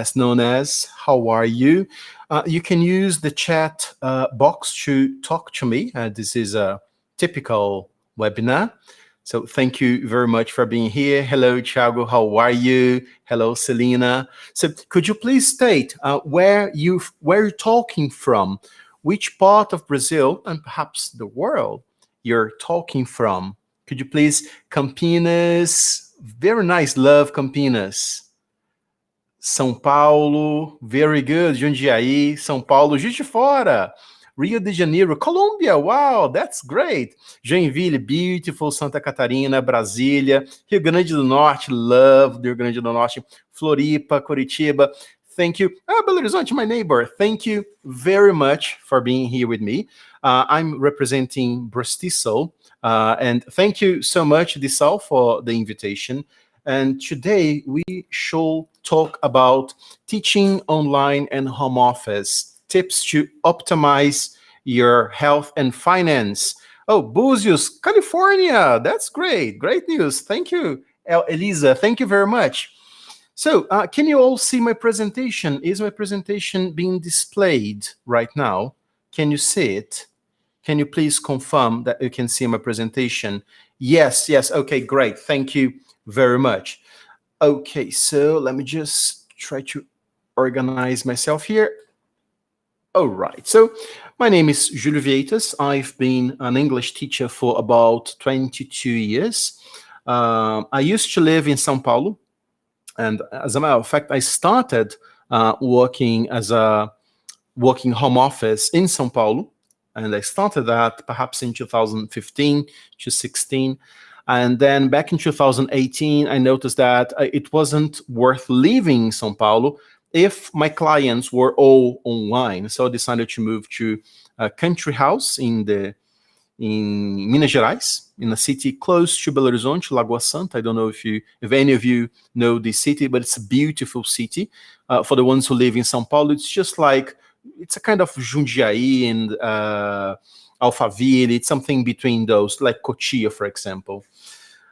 that's known as how are you. You can use the chat box to talk to me. This is a typical webinar. So thank you very much for being here. Hello, Thiago, how are you? Hello, Selena. So could you please state where you're talking from, which part of Brazil and perhaps the world you're talking from? Could you please, Campinas, very nice, love Campinas. São Paulo, very good. Jundiaí, São Paulo, Juiz de Fora. Rio de Janeiro, Colombia, wow, that's great. Joinville, beautiful. Santa Catarina, Brasília, Rio Grande do Norte, love Rio Grande do Norte. Floripa, Curitiba, thank you. Belo Horizonte, my neighbor, thank you very much for being here with me. I'm representing BRAZ-TESOL, and thank you so much, Disal, for the invitation. And today we shall talk about teaching online and home office, tips to optimize your health and finance. Oh, Búzios, California, that's great, great news. Thank you, Elisa, thank you very much. So can you all see my presentation? Is my presentation being displayed right now? Can you see it? Can you please confirm that you can see my presentation? Yes, yes, okay, great, thank you very much. Okay, so let me just try to organize myself here. All right, so my name is Júlio Vieitas. I've been an English teacher for about 22 years. I used to live in São Paulo, and as a matter of fact, I started working as a working home office in São Paulo, and I started that perhaps in 2015 to 16. And then back in 2018, I noticed that it wasn't worth leaving São Paulo if my clients were all online. So I decided to move to a country house in Minas Gerais, in a city close to Belo Horizonte, Lagoa Santa. I don't know if any of you know this city, but it's a beautiful city. For the ones who live in São Paulo, it's just like, it's a kind of Jundiaí and Alphaville. It's something between those, like Cotia, for example.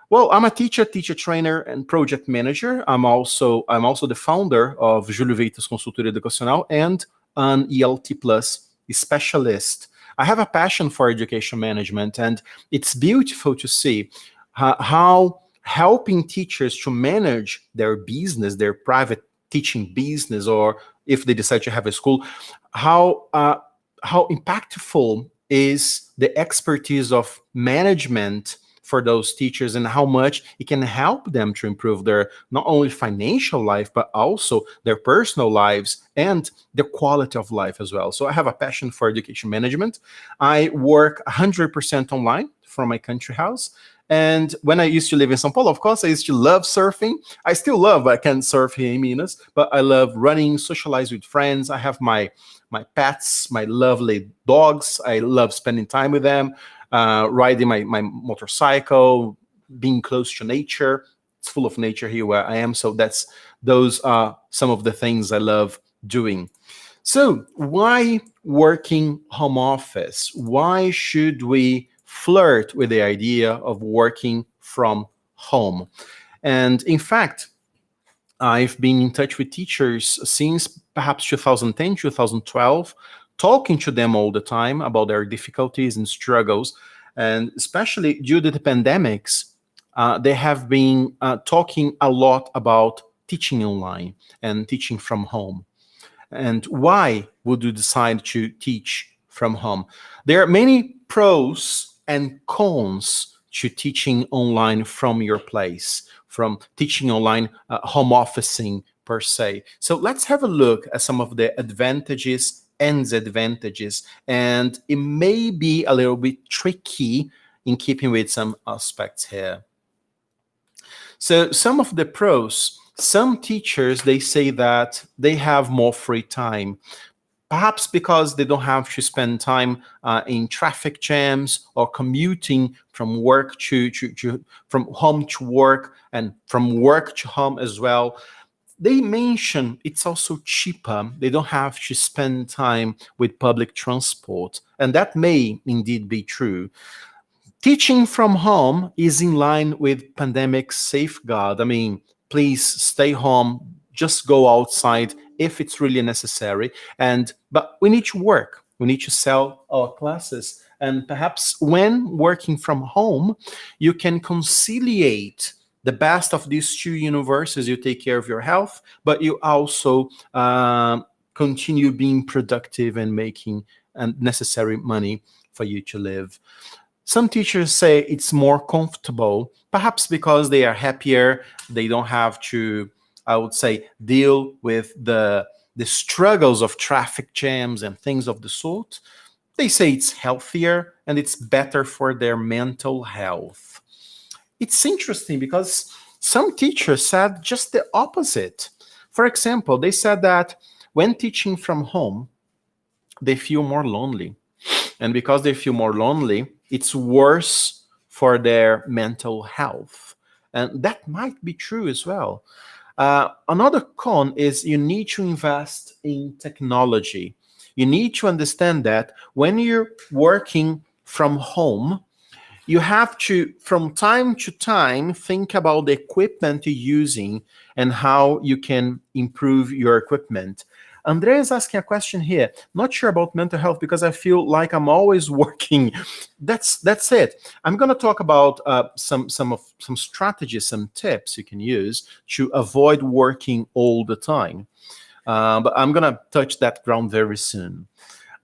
Well, I'm a teacher trainer, and project manager. I'm also the founder of Julio Vieitas Consultoria Educacional and an ELT Plus specialist. I have a passion for education management, and it's beautiful to see how helping teachers to manage their business, their private teaching business, or if they decide to have a school, how impactful is the expertise of management for those teachers, and how much it can help them to improve their not only financial life, but also their personal lives and the quality of life as well. So I have a passion for education management. I work 100% online from my country house. And when I used to live in São Paulo, of course, I used to love surfing. I still love, I can't surf here in Minas, but I love running, socialize with friends. I have my pets, my lovely dogs. I love spending time with them. Riding my motorcycle, being close to nature. It's full of nature here where I am. So those are some of the things I love doing. So why working home office? Why should we flirt with the idea of working from home? And in fact, I've been in touch with teachers since perhaps 2010, 2012, talking to them all the time about their difficulties and struggles. And especially due to the pandemics, they have been talking a lot about teaching online and teaching from home. And why would you decide to teach from home? There are many pros and cons to teaching online from your place, from teaching online home officing per se. So let's have a look at some of the advantages and disadvantages, and it may be a little bit tricky in keeping with some aspects here. So some of the pros, some teachers, they say that they have more free time, perhaps because they don't have to spend time in traffic jams or commuting from work from home to work and from work to home as well. They mention it's also cheaper. They don't have to spend time with public transport. And that may indeed be true. Teaching from home is in line with pandemic safeguard. I mean, please stay home, just go outside if it's really necessary. But we need to work. We need to sell our classes. And perhaps when working from home, you can conciliate the best of these two universes. You take care of your health, but you also continue being productive and making necessary money for you to live. Some teachers say it's more comfortable, perhaps because they are happier. They don't have to, I would say, deal with the struggles of traffic jams and things of the sort. They say it's healthier and it's better for their mental health. It's interesting because some teachers said just the opposite. For example, they said that when teaching from home, they feel more lonely. And because they feel more lonely, it's worse for their mental health. And that might be true as well. Another con is you need to invest in technology. You need to understand that when you're working from home, you have to, from time to time, think about the equipment you're using and how you can improve your equipment. Andrea is asking a question here. Not sure about mental health because I feel like I'm always working. That's it. I'm going to talk about some strategies, some tips you can use to avoid working all the time. But I'm going to touch that ground very soon.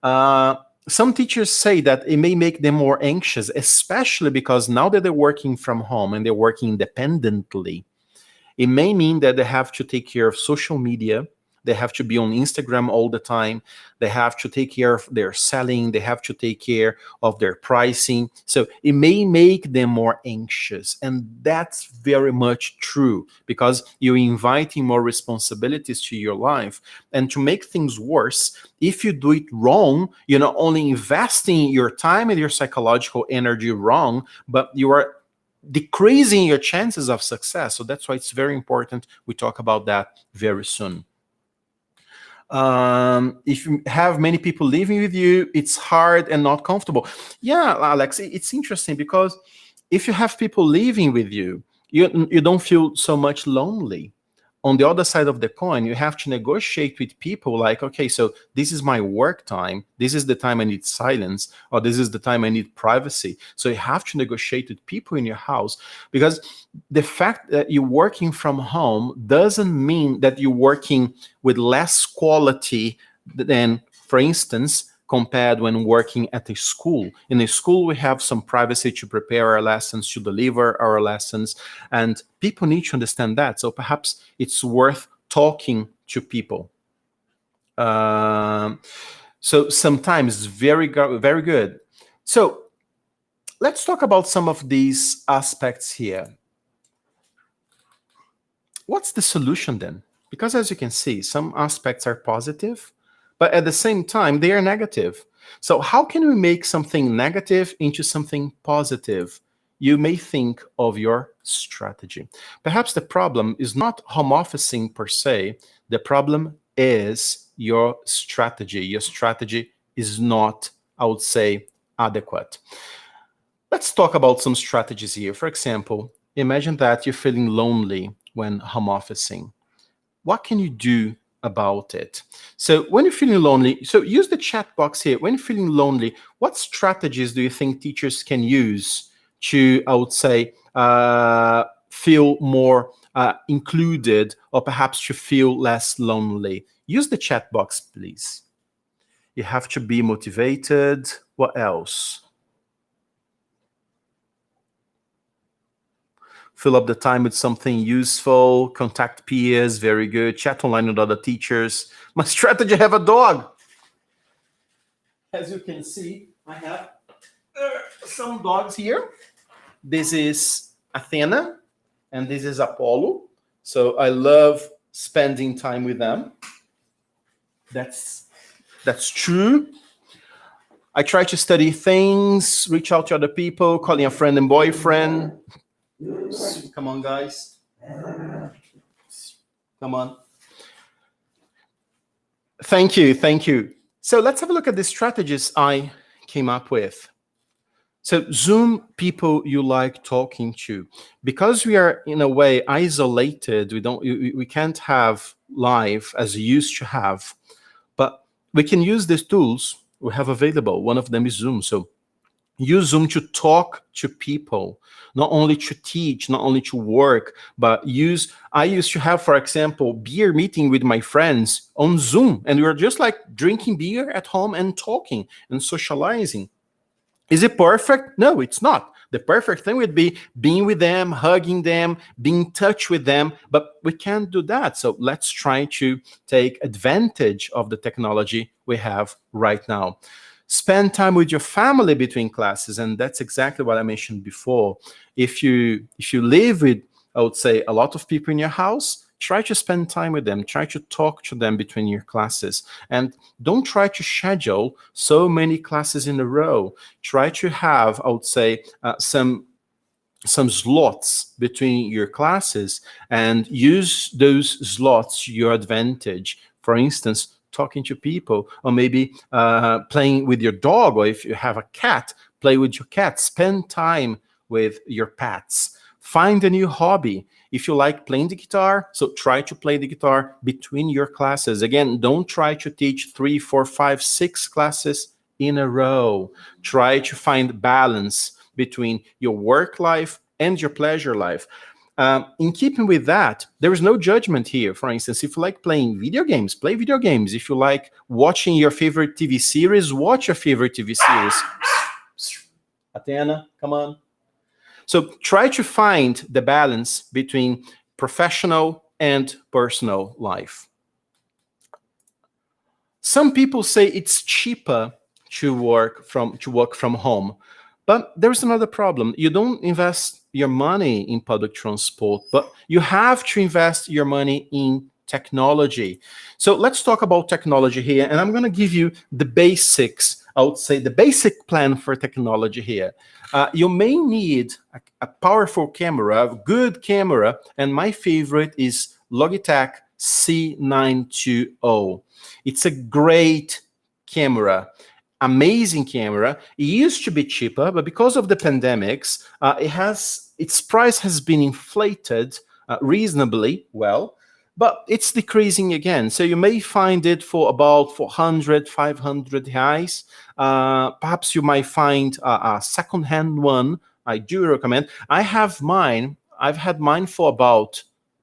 Some teachers say that it may make them more anxious, especially because now that they're working from home and they're working independently, it may mean that they have to take care of social media. They have to be on Instagram all the time. They have to take care of their selling. They have to take care of their pricing. So it may make them more anxious. And that's very much true because you're inviting more responsibilities to your life. And to make things worse, if you do it wrong, you're not only investing your time and your psychological energy wrong, but you are decreasing your chances of success. So that's why it's very important we talk about that very soon. If you have many people living with you, it's hard and not comfortable. Yeah, Alex, it's interesting because if you have people living with you, you don't feel so much lonely. On the other side of the coin, you have to negotiate with people like, okay, so this is my work time. This is the time I need silence, or this is the time I need privacy. So you have to negotiate with people in your house because the fact that you're working from home doesn't mean that you're working with less quality than, for instance, compared when working at a school. In a school, we have some privacy to prepare our lessons, to deliver our lessons, and people need to understand that. So perhaps it's worth talking to people. So sometimes it's very good. So let's talk about some of these aspects here. What's the solution then? Because as you can see, some aspects are positive, but at the same time, they are negative. So how can we make something negative into something positive? You may think of your strategy. Perhaps the problem is not home officing per se. The problem is your strategy. Your strategy is not, I would say, adequate. Let's talk about some strategies here. For example, imagine that you're feeling lonely when home officing. What can you do about it? So when you're feeling lonely, so use the chat box here. When you're feeling lonely, what strategies do you think teachers can use to, I would say, feel more included, or perhaps to feel less lonely? Use the chat box, please. You have to be motivated. What else? Fill up the time with something useful, contact peers, very good. Chat online with other teachers. My strategy, have a dog. As you can see, I have some dogs here. This is Athena, and this is Apollo. So I love spending time with them. That's true. I try to study things, reach out to other people, calling a friend and boyfriend. Come on, guys. Come on. Thank you. So let's have a look at the strategies I came up with. So Zoom people you like talking to, because we are in a way isolated. We can't have live as we used to have, but we can use these tools we have available. One of them is Zoom. So use Zoom to talk to people, not only to teach, not only to work, but I used to have, for example, beer meeting with my friends on Zoom, and we were just like drinking beer at home and talking and socializing. Is it perfect? No, it's not. The perfect thing would be being with them, hugging them, being in touch with them, but we can't do that. So let's try to take advantage of the technology we have right now. Spend time with your family between classes, and that's exactly what I mentioned before. If you live with, I would say, a lot of people in your house, try to spend time with them, try to talk to them between your classes, and don't try to schedule so many classes in a row. Try to have, I would say, some slots between your classes and use those slots to your advantage. For instance, talking to people, or maybe playing with your dog, or if you have a cat, play with your cat. Spend time with your pets. Find a new hobby. If you like playing the guitar, so try to play the guitar between your classes. Again, don't try to teach 3, 4, 5, 6 classes in a row. Try to find balance between your work life and your pleasure life. In keeping with that, there is no judgment here. For instance, if you like playing video games, play video games. If you like watching your favorite TV series, watch your favorite TV series. Athena, come on. So try to find the balance between professional and personal life. Some people say it's cheaper to work from home, but there's another problem. You don't invest your money in public transport, but you have to invest your money in technology. So let's talk about technology here, and I'm going to give you the basics. I would say the basic plan for technology here. You may need a powerful camera, a good camera, and my favorite is Logitech C920. It's a great camera, amazing camera. It used to be cheaper, but because of the pandemics, its price has been inflated reasonably well, but it's decreasing again. So you may find it for about 400, 500 reais. Perhaps you might find a second-hand one. I do recommend. I've had mine for about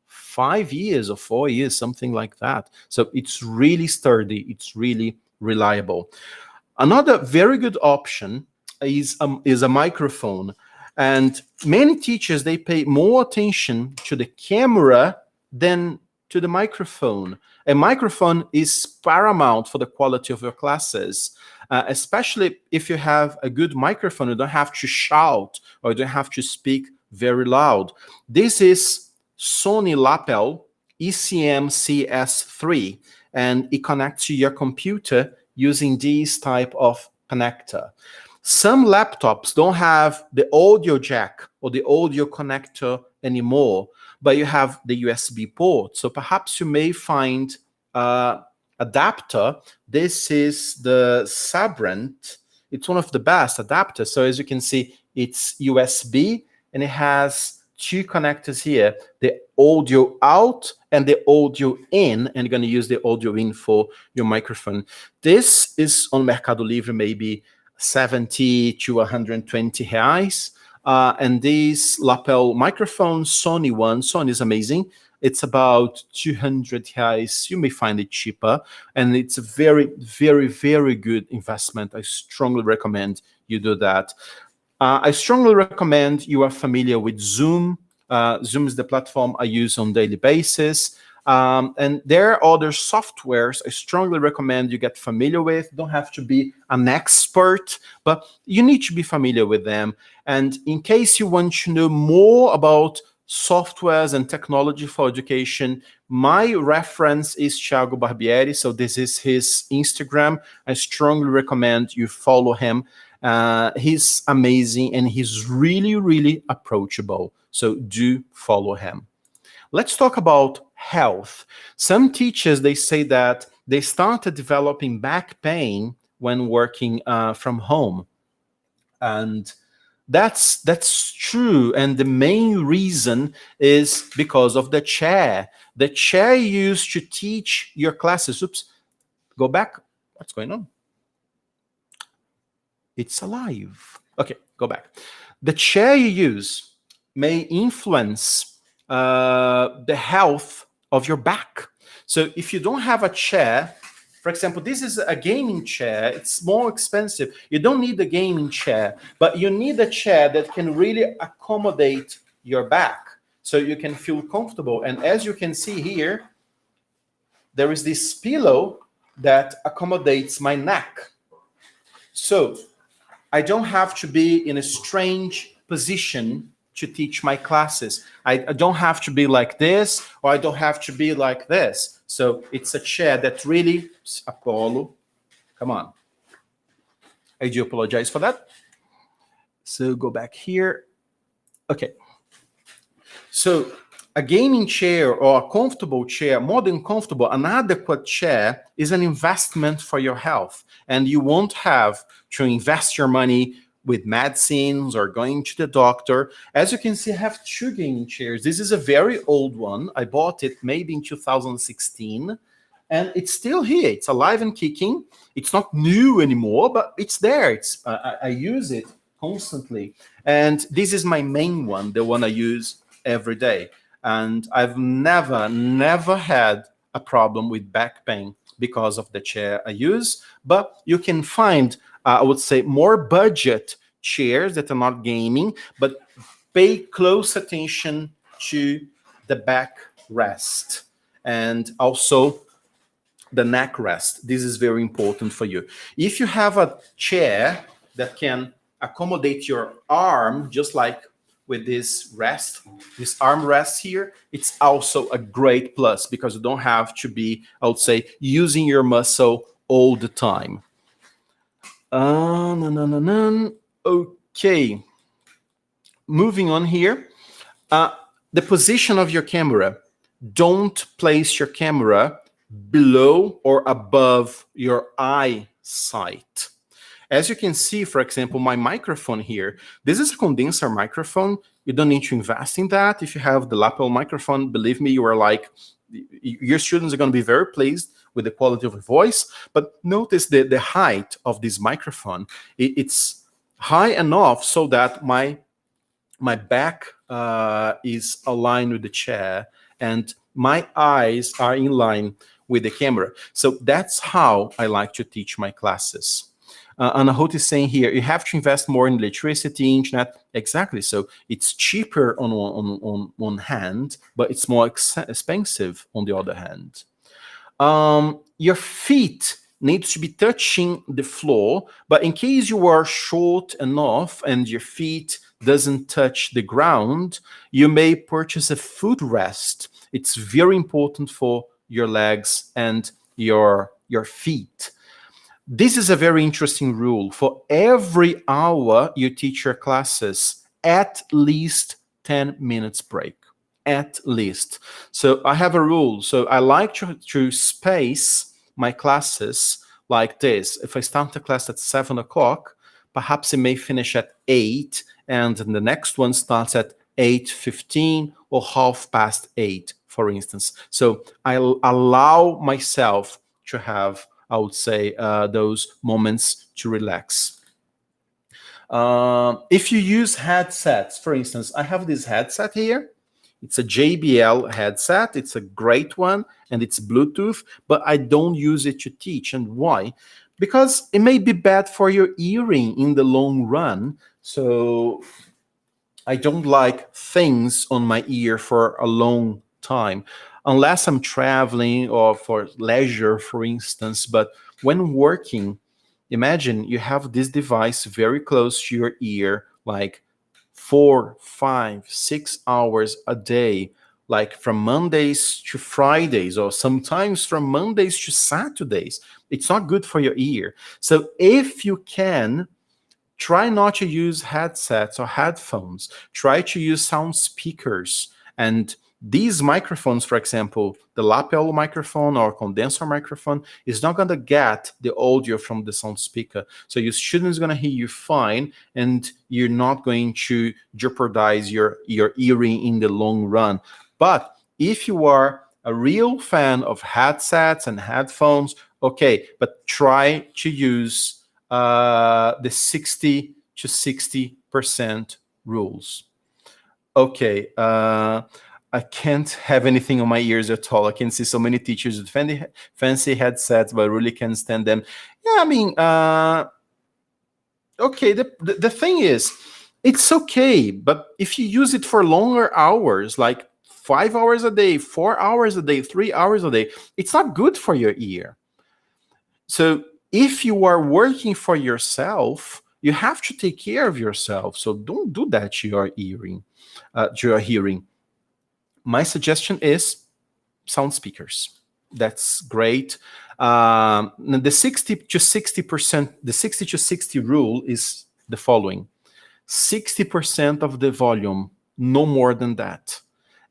5 years or 4 years, something like that. So it's really sturdy. It's really reliable. Another very good option is a microphone. And many teachers, they pay more attention to the camera than to the microphone. A microphone is paramount for the quality of your classes, especially if you have a good microphone. You don't have to shout or you don't have to speak very loud. This is Sony lapel ECM CS3, and it connects to your computer using this type of connector. Some laptops don't have the audio jack or the audio connector anymore, but you have the USB port. So perhaps you may find adapter. This is the Sabrent. It's one of the best adapters. So as you can see, it's USB, and it has 2 connectors here, the audio out and the audio in, and you're going to use the audio in for your microphone. This is on Mercado Livre, maybe 70 to 120 reais. And this lapel microphone, Sony is amazing. It's about 200 reais. You may find it cheaper, and it's a very, very, very good investment. I strongly recommend you do that. I strongly recommend you are familiar with Zoom. Zoom is the platform I use on a daily basis. And there are other softwares I strongly recommend you get familiar with. Don't have to be an expert, but you need to be familiar with them. And in case you want to know more about softwares and technology for education, my reference is Thiago Barbieri. So this is his Instagram. I strongly recommend you follow him. He's amazing, and he's really, really approachable. So do follow him. Let's talk about health. Some teachers, they say that they started developing back pain when working from home. And That's true, and the main reason is because of the chair. The chair you use to teach your classes. Oops, go back. What's going on? It's alive. Okay, go back. The chair you use may influence the health of your back. So if you don't have a chair, for example, this is a gaming chair. It's more expensive. You don't need a gaming chair, but you need a chair that can really accommodate your back so you can feel comfortable. And as you can see here, there is this pillow that accommodates my neck. So I don't have to be in a strange position to teach my classes. I don't have to be like this, or I don't have to be like this. So it's a chair that really, Apollo, come on. I do apologize for that. So go back here. Okay. So a gaming chair or a comfortable chair, more than comfortable, an adequate chair is an investment for your health. And you won't have to invest your money with medicines or going to the doctor. As you can see, I have two gaming chairs. This is a very old one. I bought it maybe in 2016. And it's still here. It's alive and kicking. It's not new anymore, but it's there. I use it constantly. And this is my main one, the one I use every day. And I've never had a problem with back pain because of the chair I use. But you can find, I would say, more budget chairs that are not gaming, but pay close attention to the back rest and also the neck rest. This is very important for you. If you have a chair that can accommodate your arm, just like with this rest, this arm rest here, it's also a great plus because you don't have to be, I would say, using your muscle all the time. Okay. Moving on here. The position of your camera. Don't place your camera below or above your eyesight. As you can see, for example, my microphone here, this is a condenser microphone. You don't need to invest in that. If you have the lapel microphone, believe me, you are like, your students are going to be very pleased with the quality of your voice. But notice the height of this microphone. It's high enough so that my back is aligned with the chair and my eyes are in line with the camera. So that's how I like to teach my classes. Anahot is saying here, you have to invest more in electricity, internet. Exactly. So it's cheaper on one hand, but it's more expensive on the other hand. Your feet needs to be touching the floor, but in case you are short enough and your feet doesn't touch the ground, you may purchase a footrest. It's very important for your legs and your feet. This is a very interesting rule. For every hour you teach your classes, at least 10 minutes break. At least. So I have a rule. So I like to space my classes like this. If I start the class at 7 o'clock, perhaps it may finish at 8, and the next one starts at 8:15 or 8:30, for instance. So I allow myself to have, I would say, those moments to relax. If you use headsets, for instance, I have this headset here. It's a JBL headset. It's a great one, and it's Bluetooth, but I don't use it to teach. And why? Because it may be bad for your hearing in the long run. So I don't like things on my ear for a long time, unless I'm traveling or for leisure, for instance. But when working, imagine you have this device very close to your ear, like 4, 5, 6 hours a day, like from Mondays to Fridays, or sometimes from Mondays to Saturdays. It's not good for your ear. So if you can, try not to use headsets or headphones. Try to use sound speakers And these microphones, for example, the lapel microphone or condenser microphone, is not going to get the audio from the sound speaker. So your student's going to hear you fine, and you're not going to jeopardize your hearing in the long run. But if you are a real fan of headsets and headphones, okay, but try to use the 60 to 60% rules. Okay, I can't have anything on my ears at all. I can see so many teachers with fancy headsets, but I really can't stand them. Yeah, I mean, okay, the thing is, it's okay, but if you use it for longer hours, like 5 hours a day, 4 hours a day, 3 hours a day, it's not good for your ear. So if you are working for yourself, you have to take care of yourself. So don't do that to your hearing. My suggestion is sound speakers. That's great. The 60 to 60%, the 60 to 60 rule is the following: 60% of the volume, no more than that.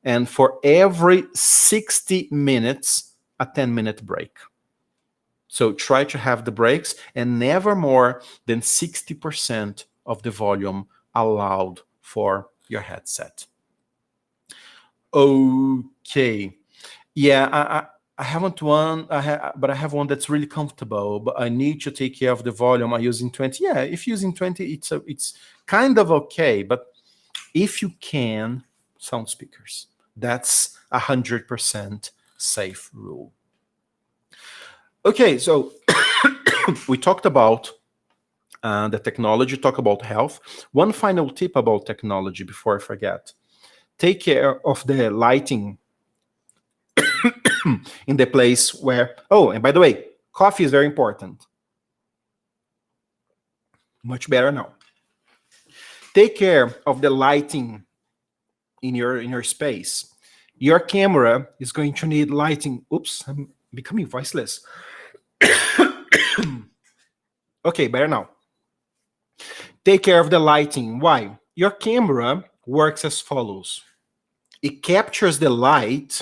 And for every 60 minutes, a 10-minute break. So try to have the breaks, and never more than 60% of the volume allowed for your headset. Okay. Yeah, I haven't one, but I have one that's really comfortable, but I need to take care of the volume. I'm using 20. Yeah, if using 20, it's kind of okay. But if you can, sound speakers. That's 100% safe rule. Okay, so we talked about the technology, talk about health. One final tip about technology before I forget. Take care of the lighting in the place where, oh, and by the way, coffee is very important. Much better now. Take care of the lighting in your space. Your camera is going to need lighting. Oops, I'm becoming voiceless. Okay, better now. Take care of the lighting. Why? Your camera works as follows. It captures the light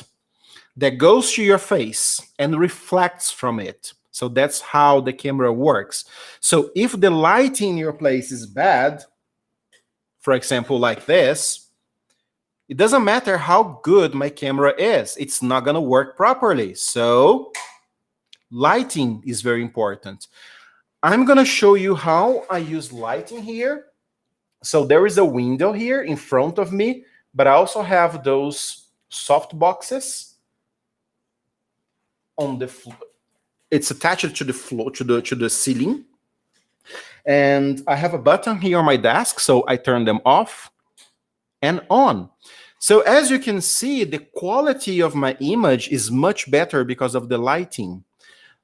that goes to your face and reflects from it. So that's how the camera works. So if the lighting in your place is bad, for example, like this, it doesn't matter how good my camera is. It's not going to work properly. So lighting is very important. I'm going to show you how I use lighting here. So there is a window here in front of me, but I also have those softboxes on the floor. It's attached to the floor, to the ceiling. And I have a button here on my desk, so I turn them off and on. So as you can see, the quality of my image is much better because of the lighting.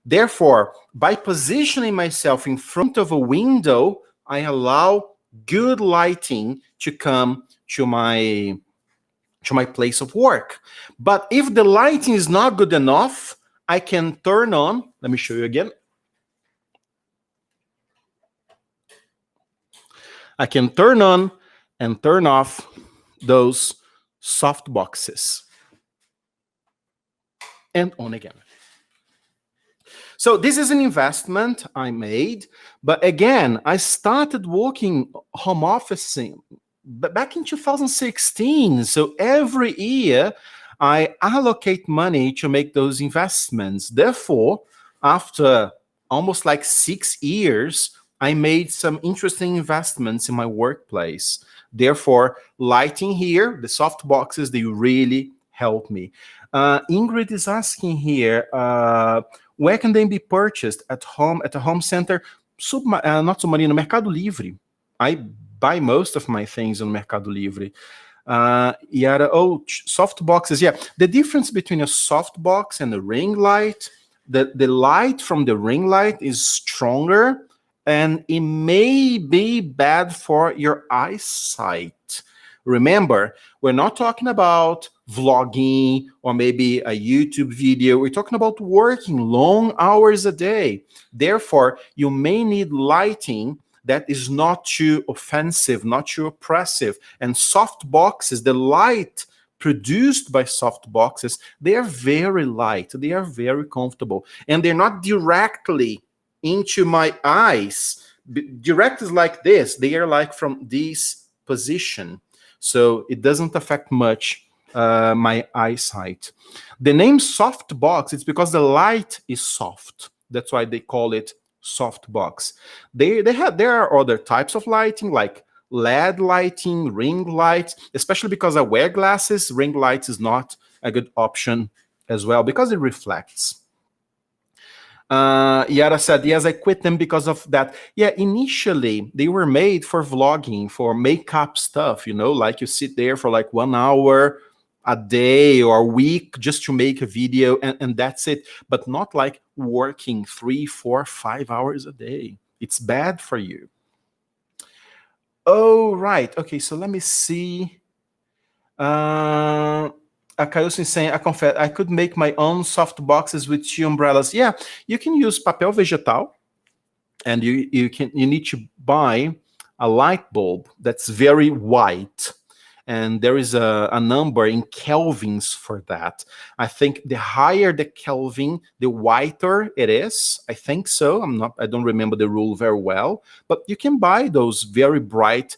Therefore, by positioning myself in front of a window, I allow good lighting to come to my place of work. But if the lighting is not good enough, I can turn on, let me show you again. I can turn on and turn off those soft boxes. And on again. So this is an investment I made, but again, I started working home officing back in 2016. So every year I allocate money to make those investments. Therefore, after almost like 6 years, I made some interesting investments in my workplace. Therefore, lighting here, the soft boxes, they really help me. Ingrid is asking here, where can they be purchased? At home, at a home center? Not Submarino, Mercado Livre. I buy most of my things on Mercado Livre. Yara, oh, soft boxes. Yeah, the difference between a soft box and a ring light, the light from the ring light is stronger, and it may be bad for your eyesight. Remember, we're not talking about vlogging or maybe a YouTube video. We're talking about working long hours a day. Therefore, you may need lighting that is not too offensive, not too oppressive. And soft boxes, the light produced by Softboxes, they are very light, they are very comfortable, and they're not directly into my eyes. Direct is like this, they are like from this position, so it doesn't affect much my eyesight. The name Softbox, it's because the light is soft. That's why they call it Softbox. There are other types of lighting, like LED lighting, ring lights, especially because I wear glasses. Ring lights is not a good option as well because it reflects. Yara said, yes, I quit them because of that. Yeah, initially they were made for vlogging, for makeup stuff, you know, like you sit there for like 1 hour a day or a week just to make a video, and that's it. But not like working 3, 4, 5 hours a day. It's bad for you. Oh, right. Okay, so let me see. Akayosin saying, I confess, I could make my own soft boxes with 2 umbrellas. Yeah, you can use papel vegetal, and you need to buy a light bulb that's very white, and there is a number in kelvins for that. I think the higher the Kelvin, the whiter it is. I think so. I don't remember the rule very well, but you can buy those very bright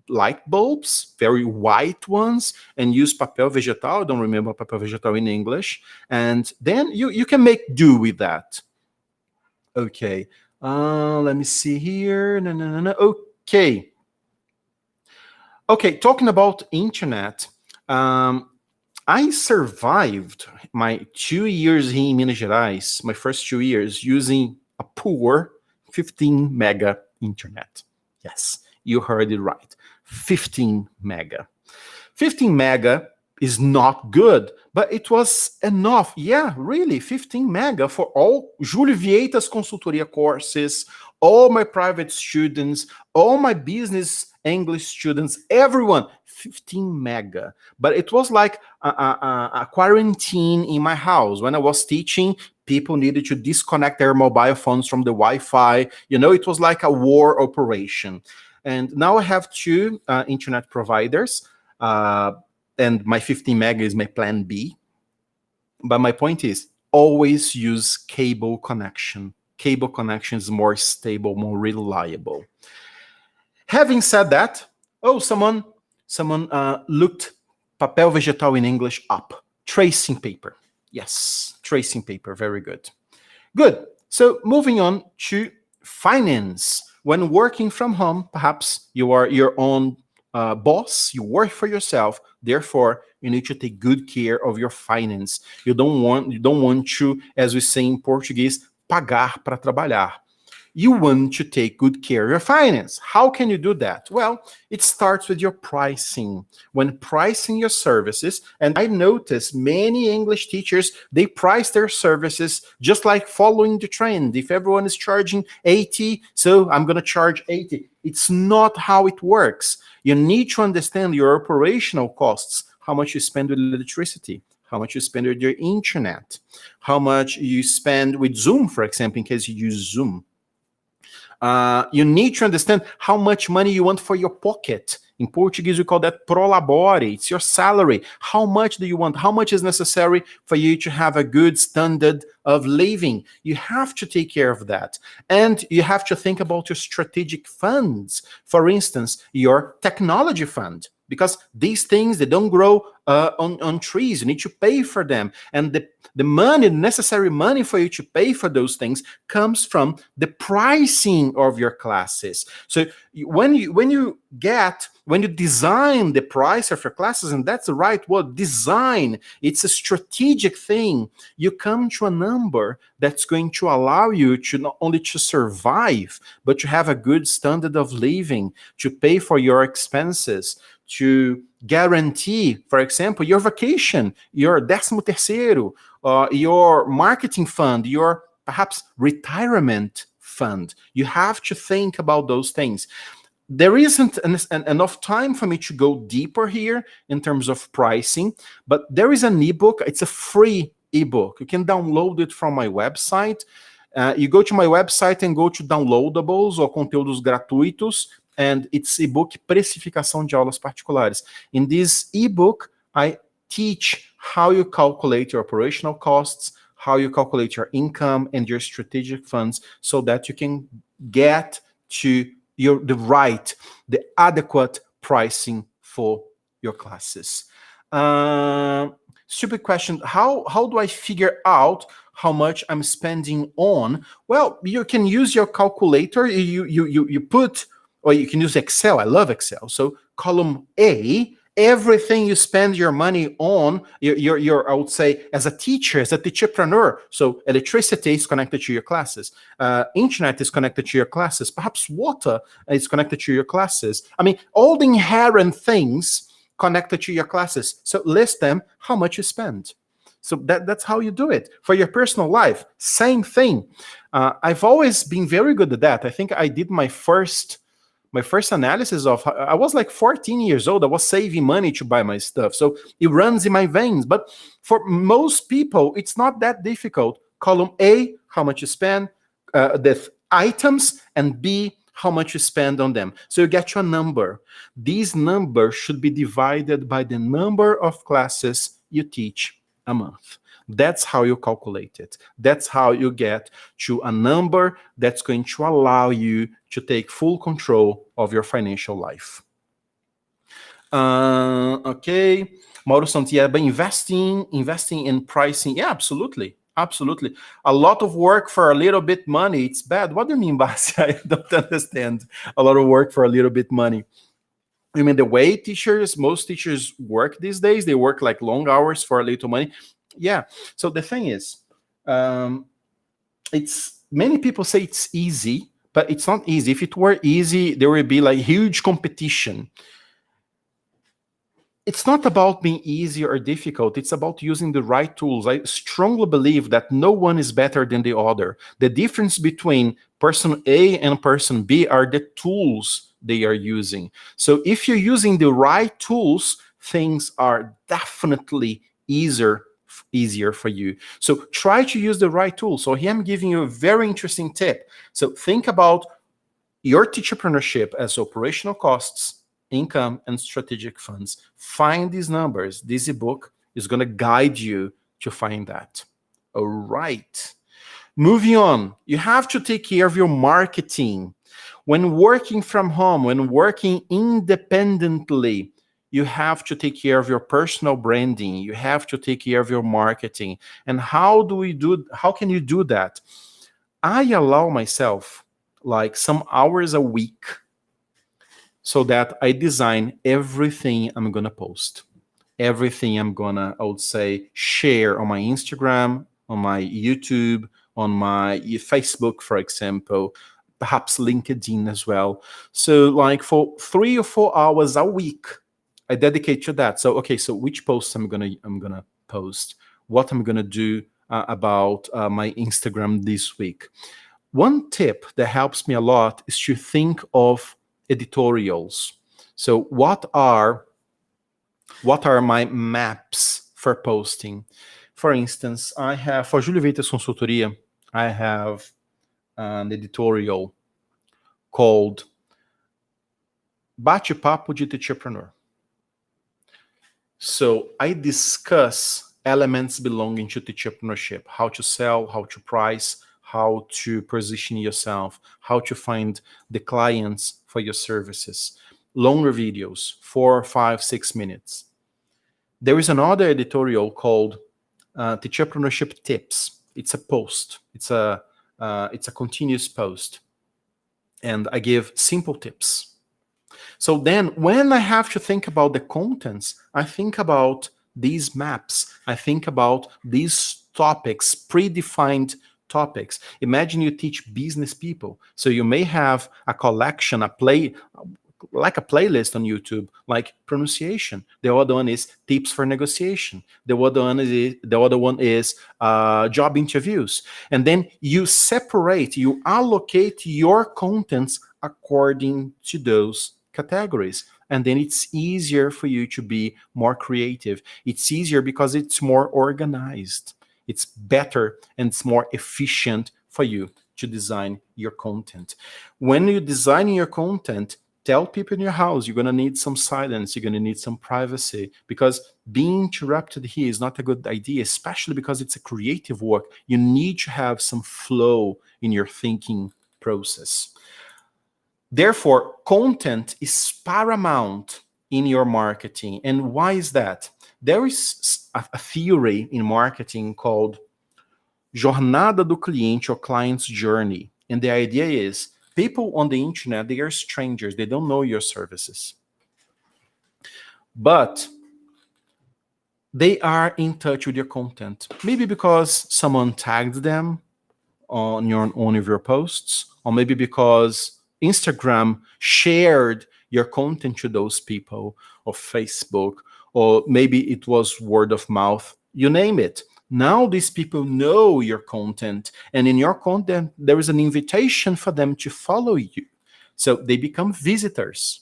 light bulbs, very white ones, and use papel vegetal. I don't remember papel vegetal in English. And then you can make do with that. Okay. Let me see here. No. Okay. Okay, talking about internet, I survived my 2 years here in Minas Gerais, my first 2 years, using a poor 15 mega internet. Yes, you heard it right. 15 mega. 15 mega is not good, but it was enough. Yeah, really, 15 mega for all Julio Vieitas Consultoria courses, all my private students, all my business English students, everyone, 15 mega. But it was like a quarantine in my house. When I was teaching, people needed to disconnect their mobile phones from the Wi-Fi. You know, it was like a war operation. And now I have 2 internet providers, and my 15 mega is my plan B. But my point is, always use cable connection. Cable connection is more stable, more reliable. Having said that, oh, someone looked papel vegetal in English up. Tracing paper. Yes, tracing paper. Very good. Good. So moving on to finance. When working from home, perhaps you are your own boss, you work for yourself, therefore you need to take good care of your finance. You don't want to, as we say in Portuguese, pagar para trabalhar. You want to take good care of your finance. How can you do that? Well, it starts with your pricing. When pricing your services, and I notice many English teachers, they price their services just like following the trend. If everyone is charging 80, so I'm going to charge 80. It's not how it works. You need to understand your operational costs, how much you spend with electricity, how much you spend with your internet, how much you spend with Zoom, for example, in case you use Zoom. You need to understand how much money you want for your pocket. In Portuguese, we call that prolabore. It's your salary. How much do you want? How much is necessary for you to have a good standard of living? You have to take care of that. And you have to think about your strategic funds. For instance, your technology fund. Because these things, they don't grow on trees. You need to pay for them. And the money, the necessary money for you to pay for those things comes from the pricing of your classes. So when you design the price of your classes, and that's the right word, design, it's a strategic thing, you come to a number that's going to allow you to not only to survive, but to have a good standard of living, to pay for your expenses, to guarantee, for example, your vacation, your 13º, your marketing fund, your perhaps retirement fund. You have to think about those things. There isn't enough time for me to go deeper here in terms of pricing, but there is an ebook. It's a free ebook. You can download it from my website. You go to my website and go to downloadables or conteúdos gratuitos, and it's ebook Precificação de Aulas Particulares. In this ebook, I teach how you calculate your operational costs, how you calculate your income and your strategic funds, so that you can get to the adequate pricing for your classes. Stupid question. How do I figure out how much I'm spending on? Well, you can use your calculator. You put, or you can use Excel. I love Excel. So column A, everything you spend your money on, I would say, as a teacher, as a teacherpreneur. So electricity is connected to your classes. Internet is connected to your classes. Perhaps water is connected to your classes. I mean, all the inherent things connected to your classes. So list them, how much you spend. So that's how you do it. For your personal life, same thing. I've always been very good at that. I think I did my first analysis of, I was like 14 years old. I was saving money to buy my stuff. So it runs in my veins. But for most people, it's not that difficult. Column A, how much you spend, the items, and B, how much you spend on them. So you get your number. These numbers should be divided by the number of classes you teach a month. That's how you calculate it. That's how you get to a number that's going to allow you to take full control of your financial life. Okay. Mauro Santiago, investing in pricing. Yeah, absolutely. Absolutely. A lot of work for a little bit money, it's bad. What do you mean, Basi? I don't understand. A lot of work for a little bit money. I mean, the way most teachers work these days, they work like long hours for a little money. Yeah. So the thing is, many people say it's easy, but it's not easy. If it were easy, there would be like huge competition. It's not about being easy or difficult. It's about using the right tools. I strongly believe that no one is better than the other. The difference between person A and person B are the tools they are using. So if you're using the right tools, things are definitely easier for you. So try to use the right tools. So here I'm giving you a very interesting tip. So think about your teacherpreneurship as operational costs, income, and strategic funds. Find these numbers. This ebook is going to guide you to find that. All right. Moving on, you have to take care of your marketing. When working from home, when working independently, you have to take care of your personal branding. You have to take care of your marketing. And how can you do that? I allow myself like some hours a week so that I design everything I'm gonna post, everything I'm gonna, I would say, share on my Instagram, on my YouTube, on my Facebook, for example, perhaps LinkedIn as well. So like for 3 or 4 hours a week, I dedicate to that. So, okay, so which posts I'm gonna post, what I'm gonna do about my Instagram this week. One tip that helps me a lot is to think of editorials. So what are my maps for posting? For instance, I have, for Julio Vieitas Consultoria, I have an editorial called Bate-Papo de Teacherpreneur. So I discuss elements belonging to teacherpreneurship, how to sell, how to price, how to position yourself, how to find the clients for your services. Longer videos, 4, 5, 6 minutes. There is another editorial called Teacherpreneurship Tips. It's a post. It's a continuous post. And I give simple tips. So then when I have to think about the contents, I think about these maps. I think about these topics, predefined topics. Imagine you teach business people. So you may have a collection, like a playlist on YouTube, like pronunciation. The other one is tips for negotiation. The other one is job interviews. And then you allocate your contents according to those categories. And then it's easier for you to be more creative. It's easier because it's more organized. It's better and it's more efficient for you to design your content. When you're designing your content, tell people in your house, you're going to need some silence, you're going to need some privacy, because being interrupted here is not a good idea, especially because it's a creative work. You need to have some flow in your thinking process. Therefore, content is paramount in your marketing. And why is that? There is a theory in marketing called Jornada do Cliente, or client's journey. And the idea is, people on the internet, they are strangers. They don't know your services. But they are in touch with your content. Maybe because someone tagged them on one of your posts, or maybe because Instagram shared your content to those people, or Facebook, or maybe it was word of mouth, you name it. Now these people know your content, and in your content, there is an invitation for them to follow you. So they become visitors.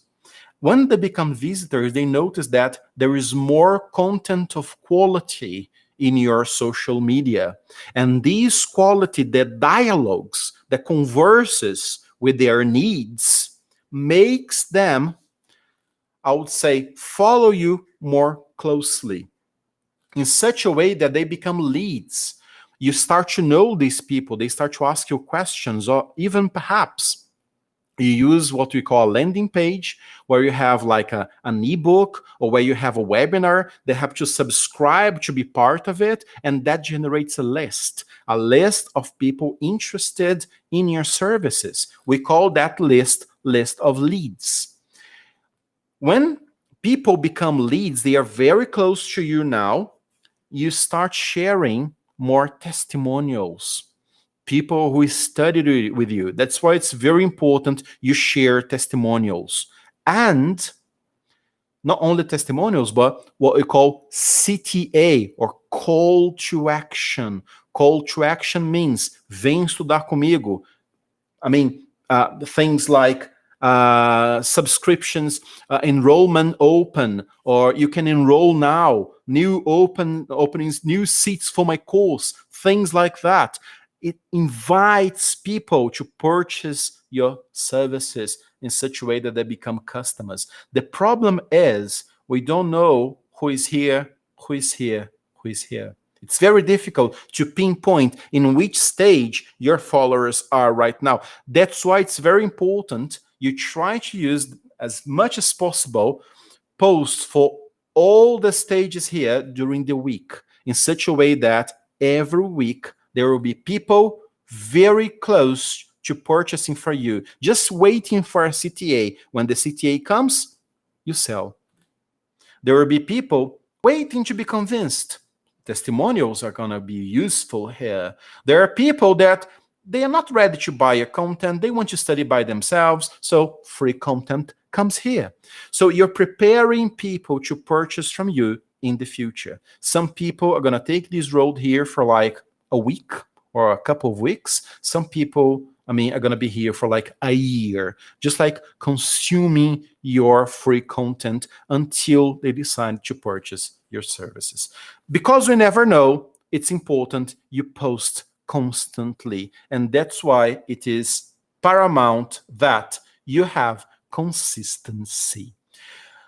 When they become visitors, they notice that there is more content of quality in your social media. And these quality, the dialogues, the converses with their needs, makes them, I would say, follow you more closely, in such a way that they become leads. You start to know these people, they start to ask you questions, or even perhaps you use what we call a landing page, where you have like an ebook, or where you have a webinar. They have to subscribe to be part of it, and that generates a list of people interested in your services. We call that list of leads. When people become leads, they are very close to you now. You start sharing more testimonials, people who studied with you. That's why it's very important you share testimonials. And not only testimonials, but what we call CTA, or call to action. Call to action means, vem estudar comigo. I mean, things like subscriptions, enrollment open, or you can enroll now, new openings, new seats for my course, things like that. It invites people to purchase your services in such a way that they become customers. The problem is, we don't know who is here, who is here, who is here. It's very difficult to pinpoint in which stage your followers are right now. That's why it's very important you try to use, as much as possible, posts for all the stages here during the week, in such a way that every week there will be people very close to purchasing for you, just waiting for a CTA. When the CTA comes, you sell. There will be people waiting to be convinced. Testimonials are going to be useful here. There are people that they are not ready to buy your content. They want to study by themselves. So free content comes here. So you're preparing people to purchase from you in the future. Some people are going to take this road here for like a week or a couple of weeks. Some people, are going to be here for like a year, just like consuming your free content until they decide to purchase your services. Because we never know, it's important you post constantly. And that's why it is paramount that you have consistency.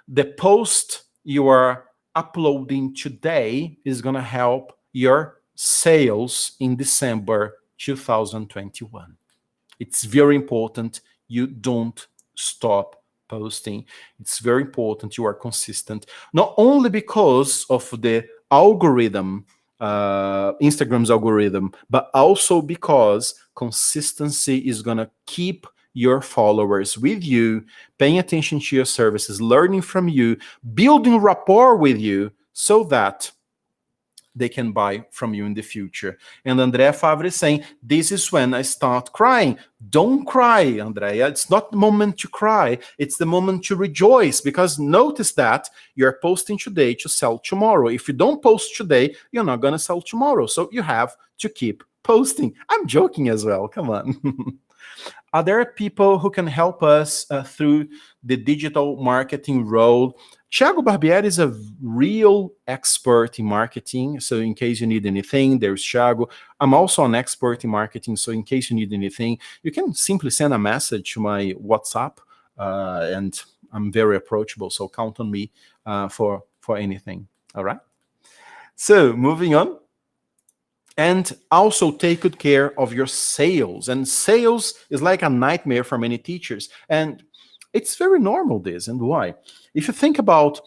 The post you are uploading today is going to help your sales in December 2021. It's very important you don't stop posting. It's very important you are consistent, not only because of the algorithm, Instagram's algorithm, but also because consistency is going to keep your followers with you, paying attention to your services, learning from you, building rapport with you, so that they can buy from you in the future. And Andrea Favre is saying, this is when I start crying. Don't cry, Andrea. It's not the moment to cry. It's the moment to rejoice, because notice that you're posting today to sell tomorrow. If you don't post today, you're not going to sell tomorrow. So you have to keep posting. I'm joking as well. Come on. Are there people who can help us through the digital marketing role? Thiago Barbieri is a real expert in marketing. So in case you need anything, there's Thiago. I'm also an expert in marketing. So in case you need anything, you can simply send a message to my WhatsApp. and I'm very approachable. So count on me for anything. All right. So moving on. And also take good care of your sales. And sales is like a nightmare for many teachers. And it's very normal, this. And why? If you think about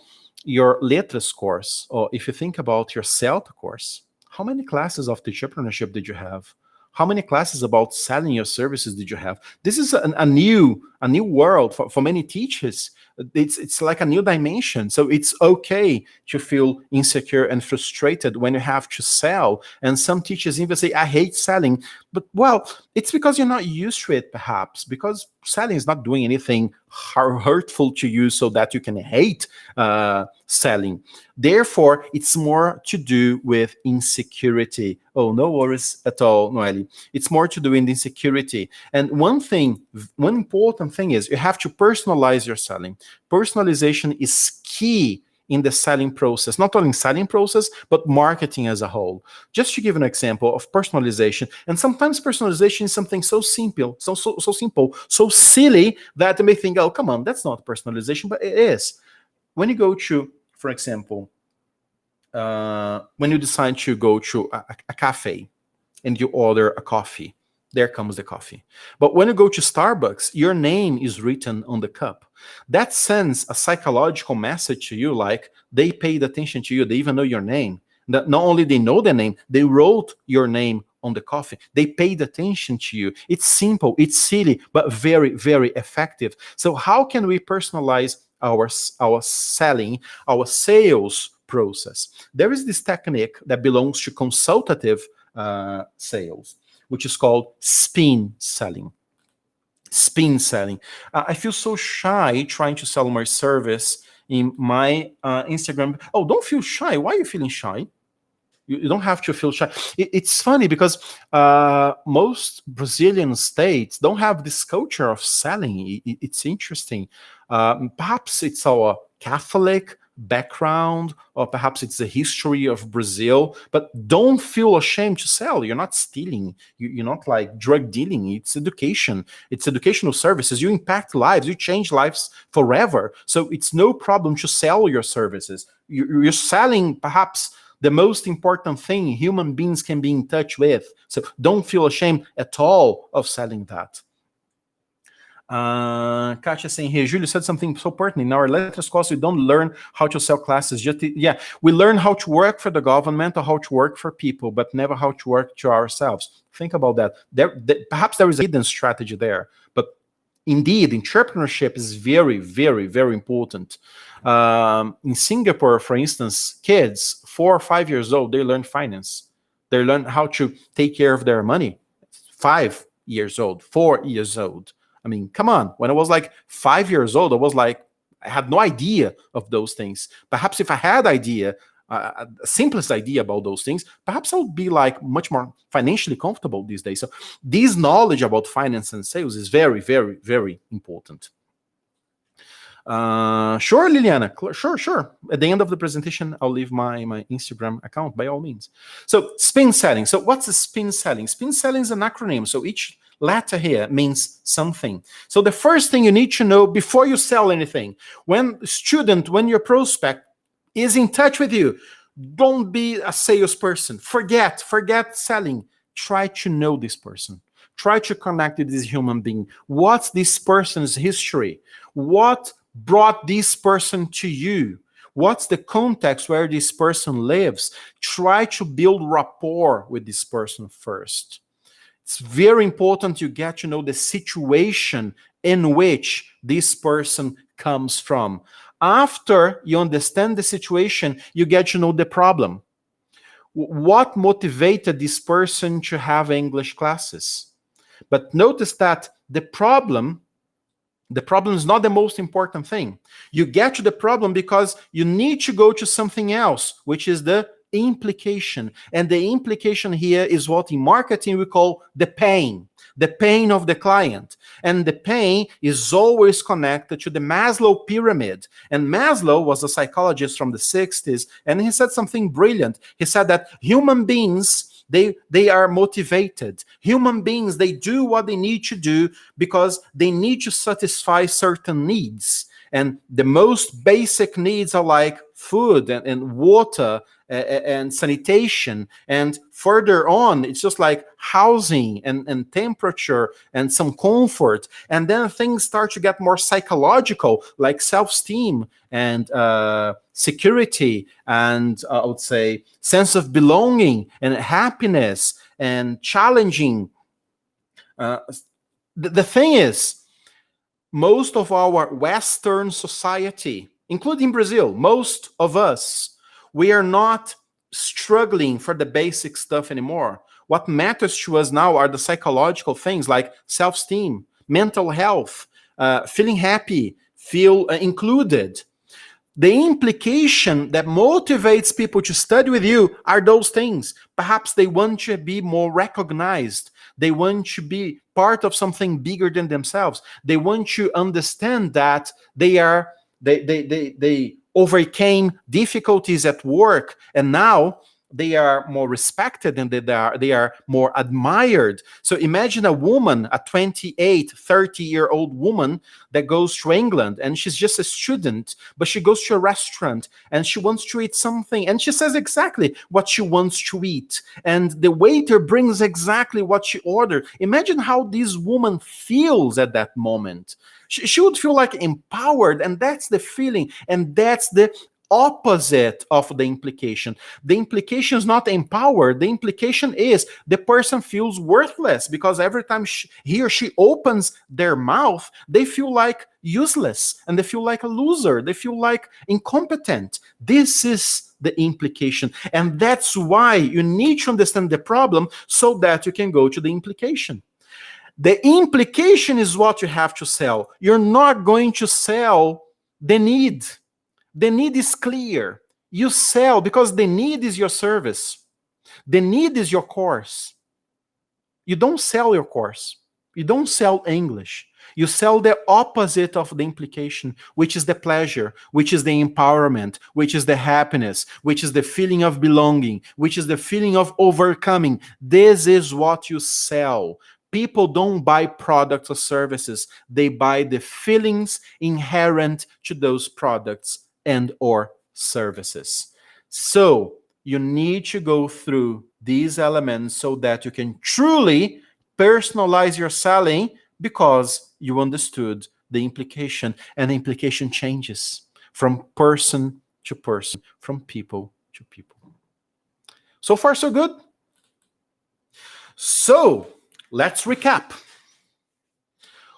your Letras course, or if you think about your CELTA course, how many classes of entrepreneurship did you have? How many classes about selling your services did you have? This is a new world for many teachers. It's like a new dimension. So it's okay to feel insecure and frustrated when you have to sell. And some teachers even say, I hate selling. But well, it's because you're not used to it, perhaps, because selling is not doing anything hurtful to you so that you can hate selling. Therefore, it's more to do with insecurity. Oh, no worries at all, Noelle. It's more to do with insecurity. And one important thing is you have to personalize your selling. Personalization is key in the selling process, not only selling process, but marketing as a whole. Just to give an example of personalization, and sometimes personalization is something so simple, so simple, so silly that you may think, oh, come on, that's not personalization, but it is. When you go to, for example, when you decide to go to a cafe and you order a coffee, there comes the coffee. But when you go to Starbucks, your name is written on the cup. That sends a psychological message to you, like they paid attention to you, they even know your name. That not only they know the name, they wrote your name on the coffee. They paid attention to you. It's simple, it's silly, but very, very effective. So how can we personalize our selling, our sales process? There is this technique that belongs to consultative sales, which is called spin selling. Spin selling. I feel so shy trying to sell my service in my Instagram. Oh, don't feel shy. Why are you feeling shy? You don't have to feel shy. It's funny because most Brazilian states don't have this culture of selling. It's interesting. Perhaps it's our Catholic background, or perhaps it's the history of Brazil, but don't feel ashamed to sell. You're not stealing. You're not like drug dealing. It's education. It's educational services. You impact lives. You change lives forever. So it's no problem to sell your services. You're selling perhaps the most important thing human beings can be in touch with. So don't feel ashamed at all of selling that. Katia saying here, Julio said something so pertinent. In our Letras course, we don't learn how to sell classes. We learn how to work for the government or how to work for people, but never how to work to ourselves. Think about that. Perhaps there is a hidden strategy there, but indeed, entrepreneurship is very, very, very important. In Singapore, for instance, kids 4 or 5 years old, they learn finance. They learn how to take care of their money. 5 years old, 4 years old. I mean, come on. When I was like 5 years old, I had no idea of those things. Perhaps if I had simplest idea about those things, perhaps I would be like much more financially comfortable these days. So this knowledge about finance and sales is very, very, very important. Sure, Liliana. Sure. At the end of the presentation, I'll leave my Instagram account by all means. So spin selling. So what's a spin selling? Spin selling is an acronym. So each letter here means something. So the first thing you need to know before you sell anything, when your prospect is in touch with you, don't be a salesperson. Forget selling. Try to know this person. Try to connect with this human being. What's this person's history? What brought this person to you? What's the context where this person lives? Try to build rapport with this person first. It's very important you get to know the situation in which this person comes from. After you understand the situation, you get to know the problem. What motivated this person to have English classes? But notice that the problem is not the most important thing. You get to the problem because you need to go to something else, which is the implication. And the implication here is what in marketing we call the pain of the client. And the pain is always connected to the Maslow pyramid. And Maslow was a psychologist from the 60s, and he said something brilliant. He said that human beings They are motivated. Human beings, they do what they need to do because they need to satisfy certain needs. And the most basic needs are like food and water and sanitation. And further on, it's just like housing and temperature and some comfort. And then things start to get more psychological, like self-esteem and security and I would say sense of belonging and happiness and challenging. The thing is, most of our Western society, including Brazil, most of us, we are not struggling for the basic stuff anymore. What matters to us now are the psychological things like self-esteem, mental health, feeling happy, feel included. The implication that motivates people to study with you are those things. Perhaps they want to be more recognized. They want to be part of something bigger than themselves. They want to understand that they overcame difficulties at work and now they are more respected and they are more admired. So imagine a woman, a 28, 30-year-old woman that goes to England and she's just a student, but she goes to a restaurant and she wants to eat something and she says exactly what she wants to eat. And the waiter brings exactly what she ordered. Imagine how this woman feels at that moment. She would feel like empowered, and that's the feeling, and that's the opposite of the implication. The implication is not empowered. The implication is the person feels worthless because every time he or she opens their mouth, they feel like useless and they feel like a loser. They feel like incompetent. This is the implication. And that's why you need to understand the problem so that you can go to the implication. The implication is what you have to sell. You're not going to sell the need. The need is clear. You sell because the need is your service. The need is your course. You don't sell your course. You don't sell English. You sell the opposite of the implication, which is the pleasure, which is the empowerment, which is the happiness, which is the feeling of belonging, which is the feeling of overcoming. This is what you sell. People don't buy products or services. They buy the feelings inherent to those products and or services. So you need to go through these elements so that you can truly personalize your selling because you understood the implication, and the implication changes from person to person, from people to people. So far, so good. So let's recap.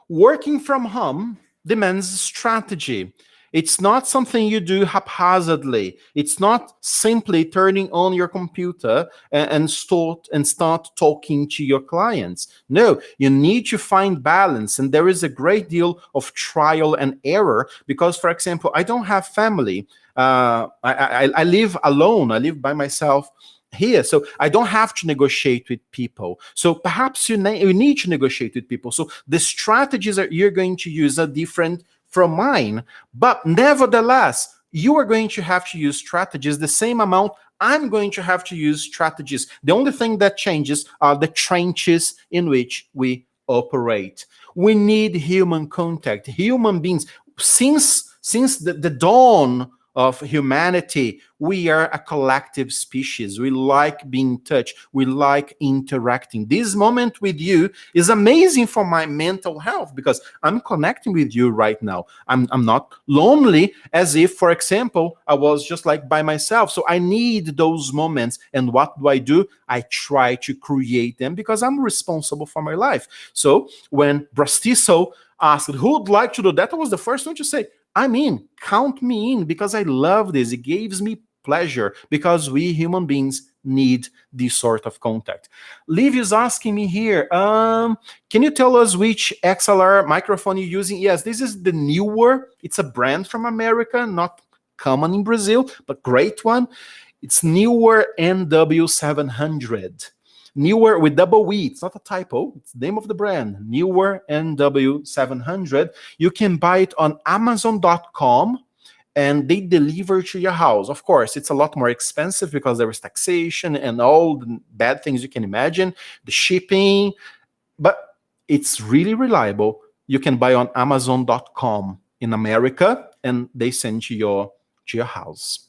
Working from home demands strategy. It's not something you do haphazardly. It's not simply turning on your computer and start talking to your clients. No, you need to find balance. And there is a great deal of trial and error because, for example, I don't have family. I live alone. I live by myself here. So I don't have to negotiate with people. So perhaps you need to negotiate with people. So the strategies that you're going to use are different from mine, but nevertheless, you are going to have to use strategies the same amount I'm going to have to use strategies. The only thing that changes are the trenches in which we operate. We need human contact, human beings. Since the dawn of humanity, we are a collective species. We like being touched. We like interacting. This moment with you is amazing for my mental health because I'm connecting with you right now. I'm not lonely as if, for example, I was just like by myself. So I need those moments. And what do? I try to create them because I'm responsible for my life. So when BRAZ-TESOL asked, who would like to do that? I was the first one to say, I'm in, count me in, because I love this. It gives me pleasure because we human beings need this sort of contact. Liv is asking me here, can you tell us which XLR microphone you're using? Yes, this is the Neewer. It's a brand from America, not common in Brazil, but great one. It's Neewer NW700. Neewer with double E. It's not a typo. It's the name of the brand. Neewer NW700. You can buy it on Amazon.com and they deliver to your house. Of course, it's a lot more expensive because there is taxation and all the bad things you can imagine, the shipping, but it's really reliable. You can buy on Amazon.com in America, and they send to your house.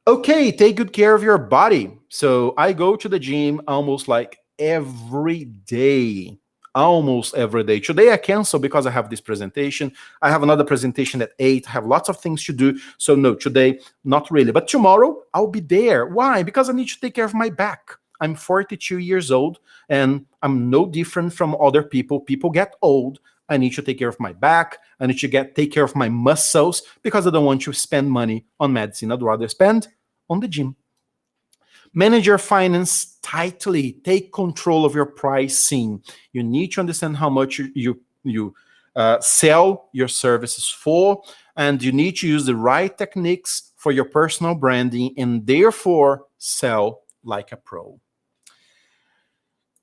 Okay, take good care of your body. So I go to the gym almost like every day. Almost every day. Today I cancel because I have this presentation. I have another presentation at 8. I have lots of things to do. So no, today, not really. But tomorrow, I'll be there. Why? Because I need to take care of my back. I'm 42 years old, and I'm no different from other people. People get old. I need to take care of my back. I need to take care of my muscles because I don't want to spend money on medicine. I'd rather spend on the gym. Manage your finance tightly. Take control of your pricing. You need to understand how much you sell your services for, and you need to use the right techniques for your personal branding, and therefore sell like a pro.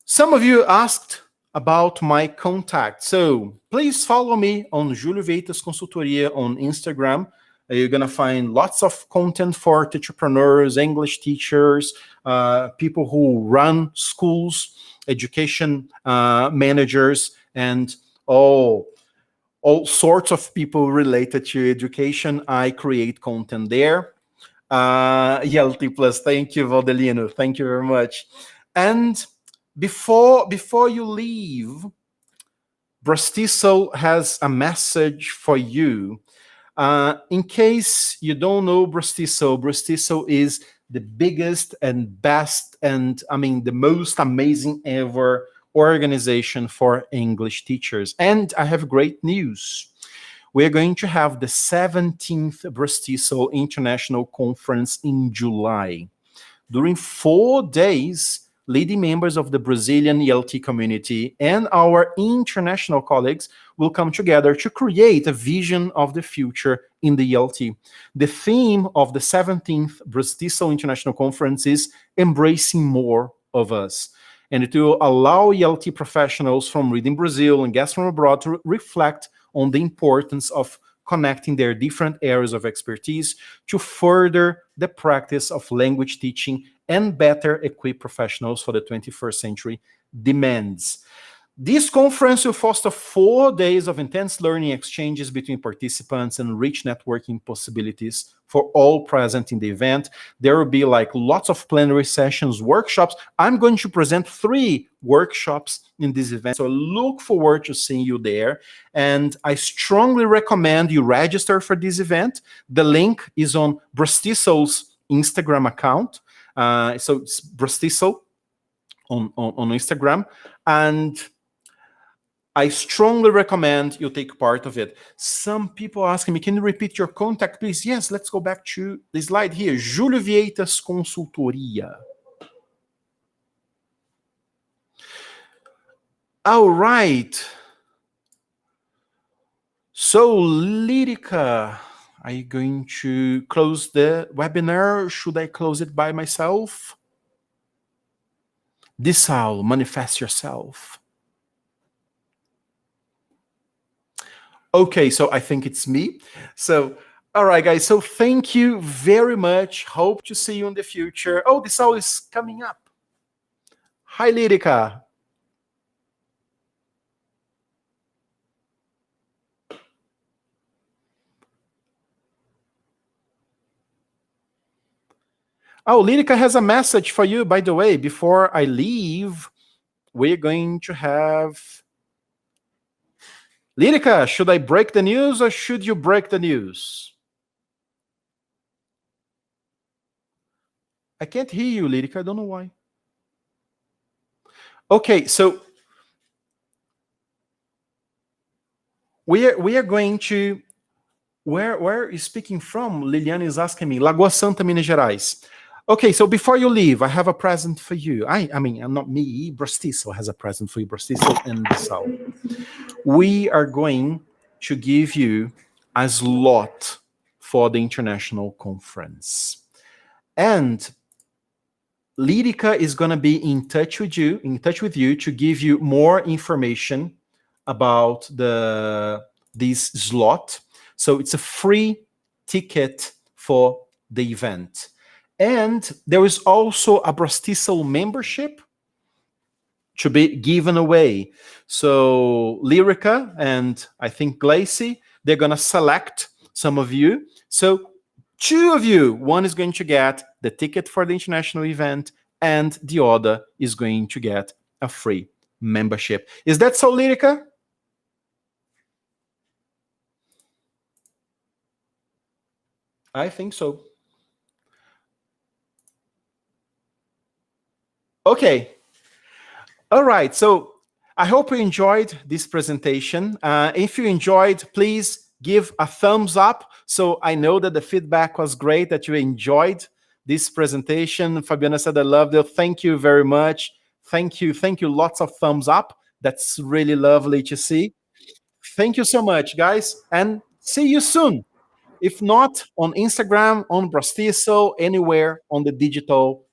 Some of you asked about my contact. So please follow me on Julio Vieitas Consultoria on Instagram. You're going to find lots of content for entrepreneurs, English teachers, people who run schools, education managers, and all sorts of people related to education. I create content there. heatlthy Plus, thank you, Valdelino. Thank you very much. And before you leave, BRAZ-TESOL has a message for you. In case you don't know BRAZ-TESOL is the biggest and best and the most amazing ever organization for English teachers. And I have great news. We're going to have the 17th BRAZ-TESOL International Conference in July. During 4 days, leading members of the Brazilian heatlthy community and our international colleagues will come together to create a vision of the future in the heatlthy. The theme of the 17th BRAZ-TESOL International Conference is Embracing More of Us. And it will allow heatlthy professionals from within Brazil and guests from abroad to reflect on the importance of connecting their different areas of expertise to further the practice of language teaching and better equip professionals for the 21st century demands. This conference will foster 4 days of intense learning exchanges between participants and rich networking possibilities for all present in the event. There will be lots of plenary sessions, workshops. I'm going to present 3 workshops in this event, so I look forward to seeing you there. And I strongly recommend you register for this event. The link is on BRAZ-TESOL's Instagram account. So it's BRAZ-TESOL on Instagram. And I strongly recommend you take part of it. Some people asking me, can you repeat your contact, please? Yes, let's go back to the slide here. Julio Vieitas Consultoria. All right. So, Lyrica, are you going to close the webinar? Should I close it by myself? Disal, manifest yourself. Okay, so I think it's me. So, all right, guys. So thank you very much. Hope to see you in the future. Oh, Disal is coming up. Hi, Lyrica. Oh, Lyrica has a message for you, by the way. Before I leave, we're going to have... Lyrica, should I break the news or should you break the news? I can't hear you, Lyrica. I don't know why. Okay, so we are going to... Where are you speaking from? Liliana is asking me. Lagoa Santa, Minas Gerais. Okay, so before you leave, I have a present for you. I mean, not me. BRAZ-TESOL has a present for you. BRAZ-TESOL and Disal. We are going to give you a slot for the international conference. And Lyrica is going to be in touch with you to give you more information about this slot. So it's a free ticket for the event. And there is also a BRAZ-TESOL membership to be given away. So Lyrica and I think Glacy, they're going to select some of you. So two of you, one is going to get the ticket for the international event and the other is going to get a free membership. Is that so, Lyrica? I think so. Okay. All right. So I hope you enjoyed this presentation. If you enjoyed, please give a thumbs up so I know that the feedback was great, that you enjoyed this presentation. Fabiana said, I loved it. Thank you very much. Thank you. Thank you. Lots of thumbs up. That's really lovely to see. Thank you so much, guys. And see you soon. If not, on Instagram, on BRAZ-TESOL, anywhere on the digital